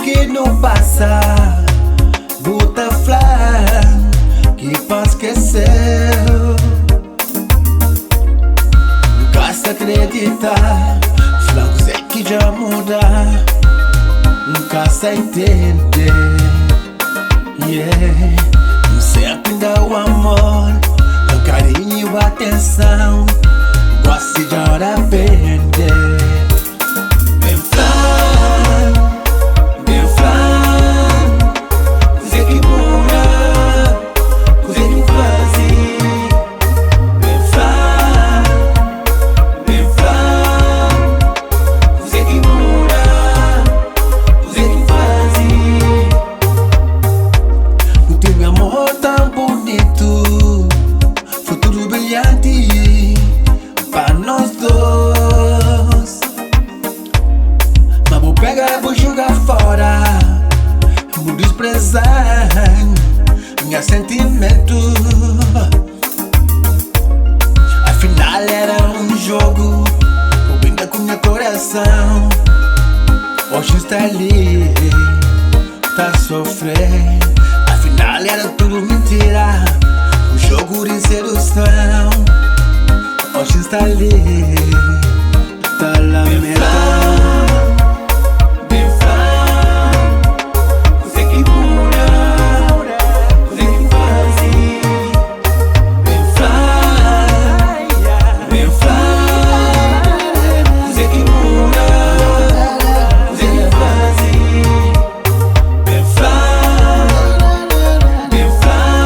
que não passa, bota flá que pra esquecer. Nunca se acreditar, flagos é que já muda, nunca se entender. Não se aprenda o amor, o carinho e a atenção, gosto de hora aprender. Bem flan, coisa que muda, coisa que faz. Bem flan, coisa que muda, coisa que faz. Não tem amor tão bonito, futuro brilhante para nós dois. Mas vou pegar, vou jogar fora, vou desprezar minha sentimento. Afinal era um jogo, vou brincar com meu coração. Hoje está ali, tá sofrendo. Afinal era tudo mentira, um jogo de sedução. Hoje está ali, tá lamentando. Bem flan, coisa que muda, coisa que faz. Bem flan, coisa que muda, coisa que faz. Bem flan, coisa que muda, coisa que faz. Bem flan,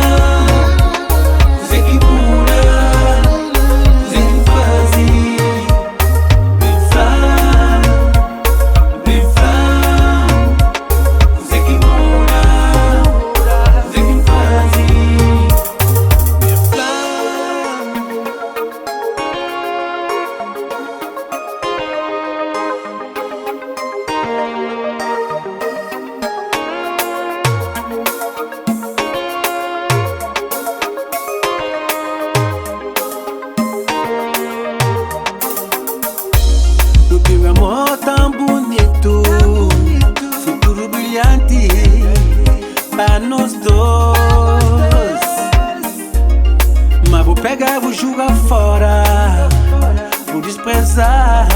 coisa que muda, coisa que faz. Bem Eu tive amor tão bonito, futuro brilhante para nós dois. Mas vou pegar, vou jogar fora, vou desprezar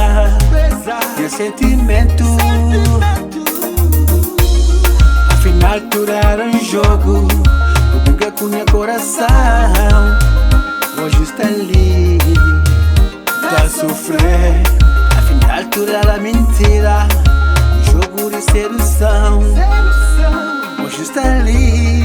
meu sentimento. Afinal tudo era um jogo, vou brincar com meu coração. Hoje está ali, tá sofrendo. Afinal tudo era mentira, um jogo de sedução. Hoje está ali,